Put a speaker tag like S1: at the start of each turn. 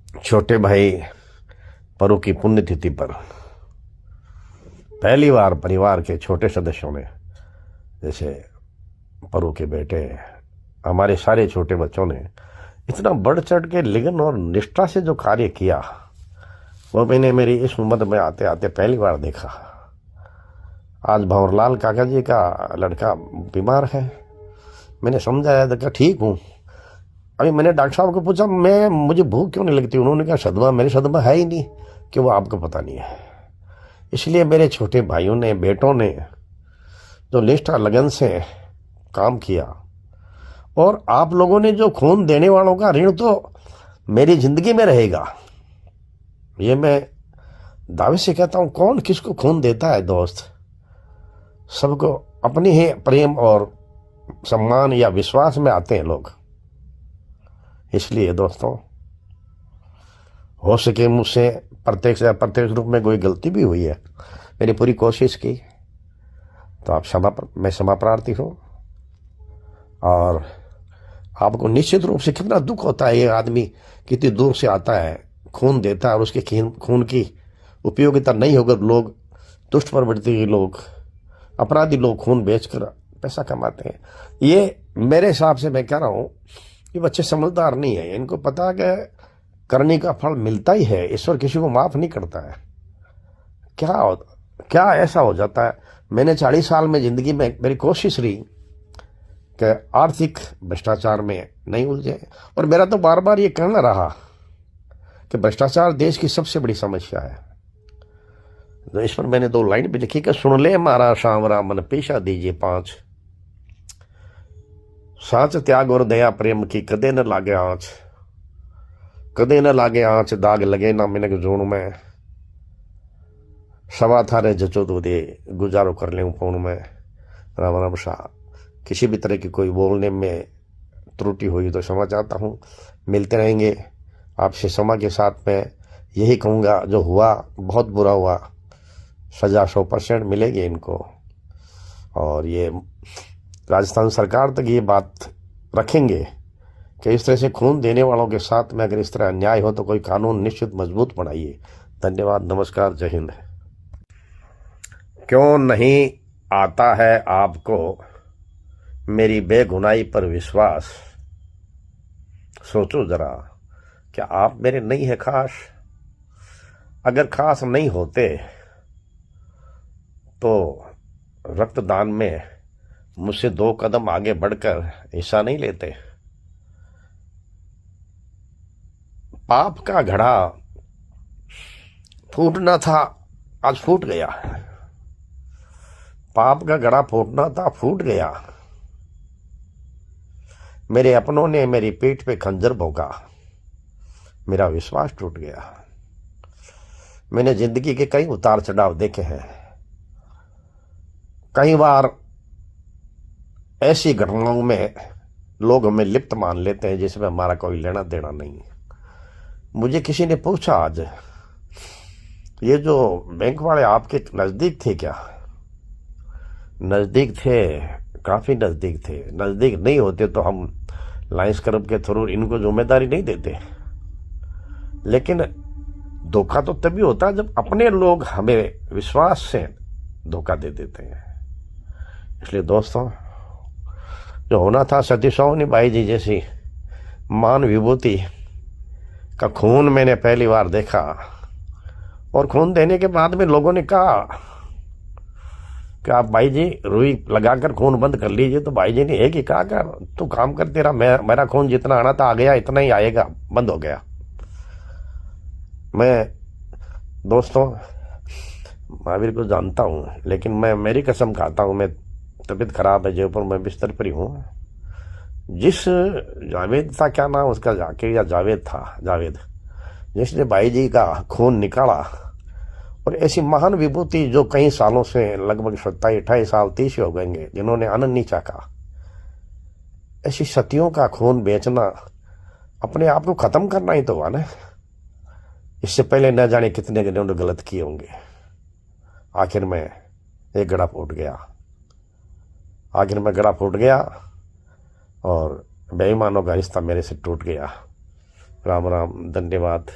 S1: छोटे भाई परू की पुण्यतिथि पर पहली बार परिवार के छोटे सदस्यों ने, जैसे परू के बेटे, हमारे सारे छोटे बच्चों ने इतना बढ़ चढ़ के लगन और निष्ठा से जो कार्य किया, वो मैंने मेरी इस उम्र में आते आते पहली बार देखा। आज भंवरलाल काका जी का लड़का बीमार है। मैंने समझाया था कि ठीक हूँ। अभी मैंने डॉक्टर साहब को पूछा मुझे भूख क्यों नहीं लगती। उन्होंने कहा सदमा, मेरे सदमा है ही नहीं कि वो आपको पता नहीं है। इसलिए मेरे छोटे भाइयों ने, बेटों ने जो निष्ठा लगन से काम किया, और आप लोगों ने जो खून देने वालों का ऋण तो मेरी जिंदगी में रहेगा, ये मैं दावे से कहता हूँ। कौन किसको खून देता है दोस्त? सबको अपनी ही प्रेम और सम्मान या विश्वास में आते हैं लोग। इसलिए दोस्तों, हो सके मुझसे प्रत्यक्ष या अप्रत्यक्ष रूप में कोई गलती भी हुई है, मेरी पूरी कोशिश की, तो आप मैं क्षमा प्रार्थी हूँ। और आपको निश्चित रूप से कितना दुख होता है, ये आदमी कितनी दूर से आता है, खून देता है, और उसके खून की उपयोगिता नहीं होकर लोग, दुष्ट प्रवृत्ति के लोग, अपराधी लोग खून बेचकर पैसा कमाते हैं। ये मेरे हिसाब से मैं कह रहा हूँ, ये बच्चे समझदार नहीं है। इनको पता है कि करने का फल मिलता ही है, ईश्वर किसी को माफ नहीं करता है। क्या ऐसा हो जाता है। मैंने 40 साल में जिंदगी में मेरी कोशिश रही कि आर्थिक भ्रष्टाचार में नहीं उलझे, और मेरा तो बार बार ये कहना रहा कि भ्रष्टाचार देश की सबसे बड़ी समस्या है। तो इस पर मैंने 2 लाइन भी लिखी कि सुन ले मारा सांवरा मन पेशा दीजिए 5, साच त्याग और दया प्रेम की कदे न लागे आँच, कदे न लागे आँच दाग लगे ना मिनक जोन में, सवा थारे जचो तो दे गुजारो कर ले फोन में। राम राम शाह। किसी भी तरह की कोई बोलने में त्रुटि हुई तो क्षमा चाहता हूँ। मिलते रहेंगे आपसे क्षमा के साथ। मैं यही कहूँगा, जो हुआ बहुत बुरा हुआ, सज़ा 100% मिलेगी इनको। और ये राजस्थान सरकार तक ये बात रखेंगे कि इस तरह से खून देने वालों के साथ में अगर इस तरह अन्याय हो तो कोई कानून निश्चित मजबूत बनाइए। धन्यवाद, नमस्कार, जय हिंद। क्यों नहीं आता है आपको मेरी बेगुनाही पर विश्वास? सोचो जरा, क्या आप मेरे नहीं है खास? अगर खास नहीं होते तो रक्तदान में मुझसे 2 कदम आगे बढ़कर हिस्सा नहीं लेते। पाप का घड़ा फूटना था, आज फूट गया। पाप का घड़ा फूटना था, फूट गया। मेरे अपनों ने मेरी पीठ पे खंजर भोंका, मेरा विश्वास टूट गया। मैंने जिंदगी के कई उतार चढ़ाव देखे हैं। कई बार ऐसी घटनाओं में लोग हमें लिप्त मान लेते हैं जिसमें हमारा कोई लेना देना नहीं। मुझे किसी ने पूछा आज, ये जो बैंक वाले आपके नजदीक थे क्या? नजदीक थे, काफी नजदीक थे। नजदीक नहीं होते तो हम लायंस क्लब के थ्रू इनको जिम्मेदारी नहीं देते। लेकिन धोखा तो तभी होता है जब अपने लोग हमें विश्वास से धोखा दे देते हैं। इसलिए दोस्तों, जो होना था, सती सोनी बाई जी जैसी महान विभूति का खून मैंने पहली बार देखा। और खून देने के बाद में लोगों ने कहा कि आप भाई जी रुई लगाकर खून बंद कर लीजिए। तो भाई जी ने एक ही कहा कि तू काम कर, तेरा मेरा खून जितना आना था आ गया, इतना ही आएगा, बंद हो गया। मैं दोस्तों महावीर को जानता हूँ, लेकिन मैं मेरी कसम खाता हूँ, मैं तबीयत खराब है, जयपुर में बिस्तर पर ही हूँ। जिस जावेद था, क्या नाम उसका, जाके या जावेद था, जावेद, जिसने भाई जी का खून निकाला, और ऐसी महान विभूति जो कई सालों से, लगभग 27-28 साल 30 हो गएंगे, जिन्होंने अन्न नहीं चाखा, ऐसी सतियों का खून बेचना अपने आप को खत्म करना ही तो हुआ ना। इससे पहले न जाने कितने जिन्होंने गलत किए होंगे। आखिर में एक गड़ा फूट गया, आखिर में गड़ा फूट गया और बेईमानों का रिश्ता मेरे से टूट गया। राम राम, धन्यवाद।